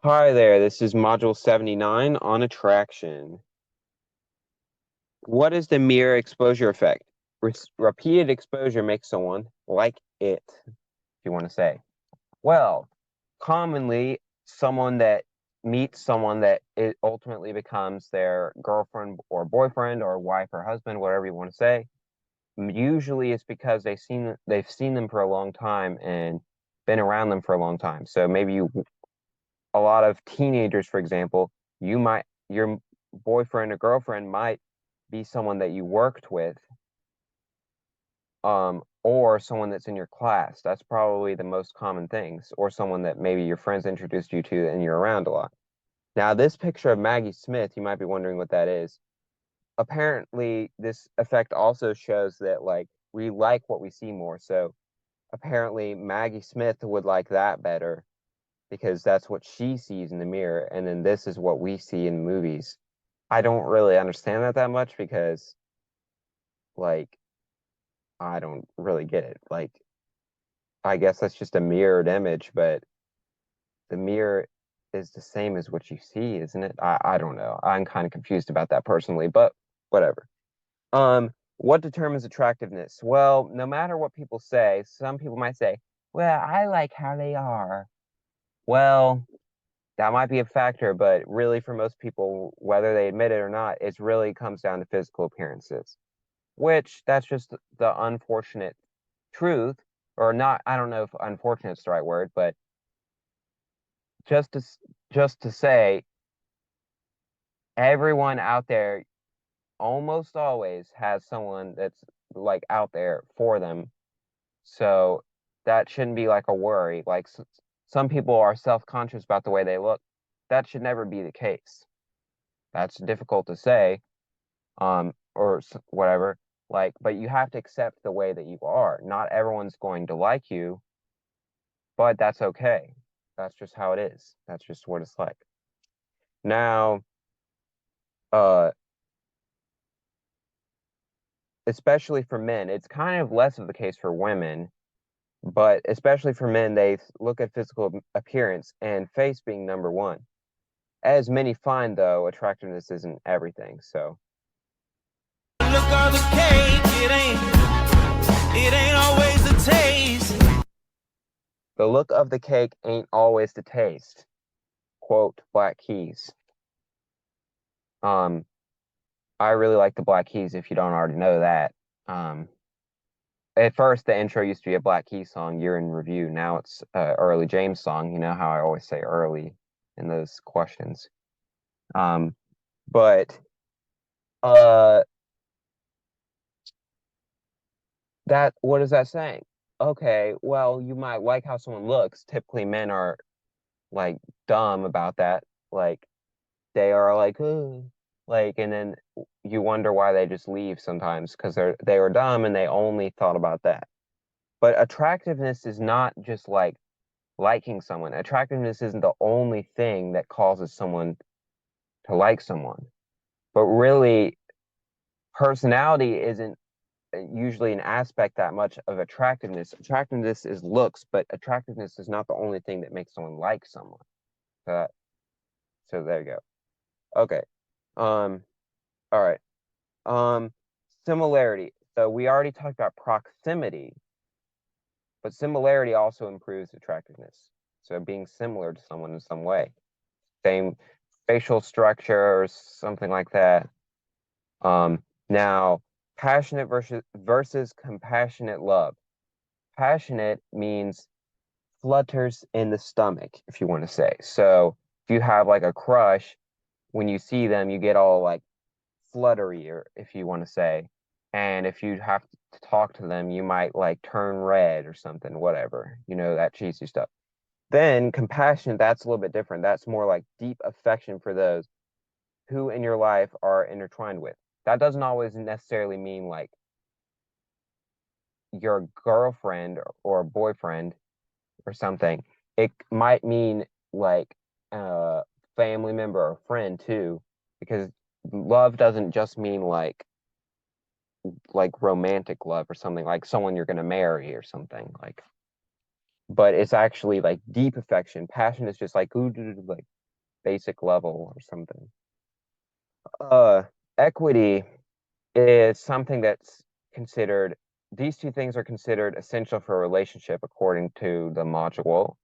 Hi there, this is Module 79 on attraction. What is the mirror exposure effect? Repeated exposure makes someone like it, if you want to say. Well, commonly, someone that meets someone that it ultimately becomes their girlfriend or boyfriend or wife or husband, whatever you want to say. Usually it's because they've seen them for a long time and been around them for a long time. So maybe a lot of teenagers, for example, your boyfriend or girlfriend might be someone that you worked with, or someone that's in your class. That's probably the most common things, or someone that maybe your friends introduced you to and you're around a lot. Now, this picture of Maggie Smith, you might be wondering what that is. Apparently, this effect also shows that like we like what we see more. So apparently Maggie Smith would like that better because that's what she sees in the mirror, and then this is what we see in movies. I don't really understand that much because, like, I don't really get it. Like, I guess that's just a mirrored image, but the mirror is the same as what you see, isn't it? I don't know. I'm kind of confused about that personally, but whatever. What determines attractiveness? Well, no matter what people say, some people might say, well, I like how they are. Well, that might be a factor, but really for most people, whether they admit it or not, it really comes down to physical appearances, which that's just the unfortunate truth, or not. I don't know if unfortunate is the right word, but just to just to say, everyone out there almost always has someone that's like out there for them. So that shouldn't be like a worry. Like some people are self-conscious about the way they look. That should never be the case. That's difficult to say, or whatever. Like, but you have to accept the way that you are. Not everyone's going to like you, but that's okay. That's just how it is. That's just what it's like. Now, uh, especially for men, it's kind of less of the case for women, but especially for men, they look at physical appearance and face being number one. As many find, though, attractiveness isn't everything. So Look on the cake, it ain't always the taste. the look of the cake ain't always the taste. Quote Black Keys. Um, I really like the Black Keys if you don't already know that. Um, at first, the intro used to be a Black Keys song, Year in Review. Now it's Early James song. You know how I always say early in those questions. Um, but uh, what is that saying? Okay, well, you might like how someone looks. Typically, men are like dumb about that. Like they are like, "Ugh," like, and then you wonder why they just leave sometimes because they were dumb and they only thought about that. But attractiveness is not just like liking someone. Attractiveness isn't the only thing that causes someone to like someone. But really, personality isn't usually an aspect that much of attractiveness. Attractiveness is looks, but attractiveness is not the only thing that makes someone like someone. So, so there you go. Okay. Um, all right. Um, Similarity. So we already talked about proximity, but similarity also improves attractiveness. So being similar to someone in some way, same facial structure or something like that. Now, passionate versus compassionate love. Passionate means flutters in the stomach, if you want to say. So if you have like a crush, when you see them, you get all like fluttery, or if you want to say. And if you have to talk to them, you might like turn red or something, whatever, that cheesy stuff. Then compassion, that's a little bit different. That's more like deep affection for those who in your life are intertwined with. That doesn't always necessarily mean like your girlfriend or boyfriend or something. It might mean like a family member or friend too, because love doesn't just mean like romantic love or something like someone you're going to marry or something like. but it's actually like deep affection. Passion is just like like basic level or something. Equity is something that's considered, these two things are considered essential for a relationship according to the module.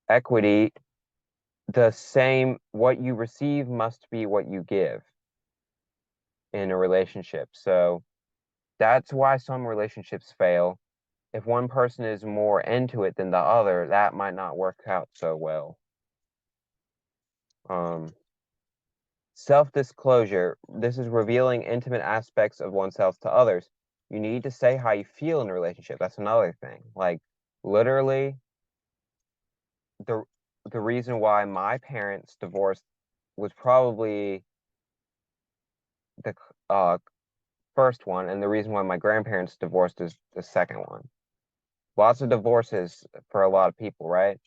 Equity, the same, what you receive must be what you give in a relationship. So that's why some relationships fail. If one person is more into it than the other, that might not work out so well. Self-disclosure. This is revealing intimate aspects of oneself to others. You need to say how you feel in a relationship. That's another thing. Like literally the the reason why my parents divorced was probably the first one, and the reason why my grandparents divorced is the second one. Lots of divorces for a lot of people, right?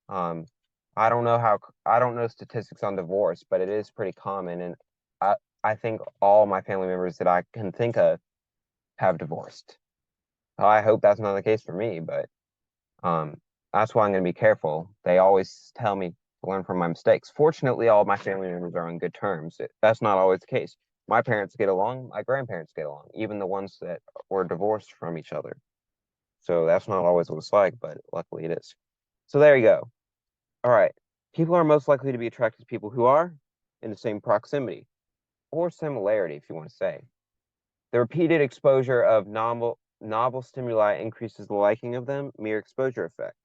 Um, I don't know statistics on divorce, but it is pretty common, and I I think all my family members that I can think of have divorced. I hope that's not the case for me, but um, that's why I'm going to be careful. They always tell me to learn from my mistakes. Fortunately, all my family members are on good terms. That's not always the case. My parents get along, my grandparents get along, even the ones that were divorced from each other. So that's not always what it's like, but luckily it is. So there you go. All right. People are most likely to be attracted to people who are in the same proximity or similarity, if you want to say. The repeated exposure of novel stimuli increases the liking of them, mere exposure effect.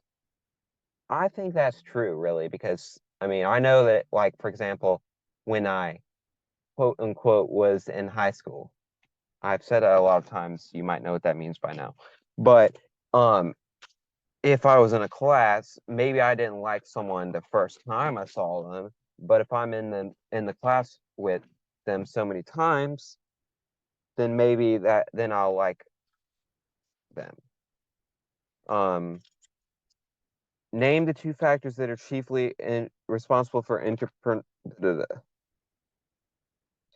I think that's true, really, because I mean, I know that, like, for example, when I quote unquote was in high school, I've said that a lot of times. You might know what that means by now. But um, if I was in a class, maybe I didn't like someone the first time I saw them, but if I'm in the class with them so many times, then maybe then I'll like them. Name the two factors that are chiefly responsible for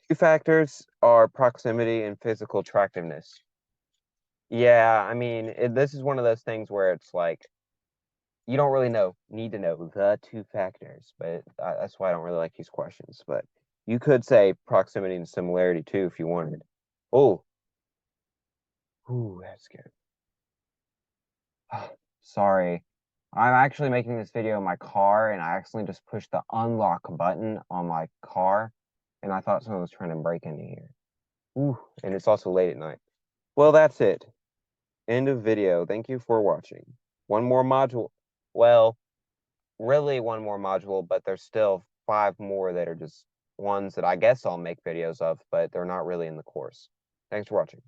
two factors are proximity and physical attractiveness. Yeah, I mean, this is one of those things where it's like you don't really need to know the two factors, but that's why I don't really like these questions. But you could say proximity and similarity too if you wanted. Oh, ooh, that's good. Sorry. I'm actually making this video in my car, and I accidentally just pushed the unlock button on my car, and I thought someone was trying to break into here. Ooh, and it's also late at night. Well, that's it. End of video. Thank you for watching. One more module. Well, really one more module, but there's still 5 more that are just ones that I guess I'll make videos of, but they're not really in the course. Thanks for watching.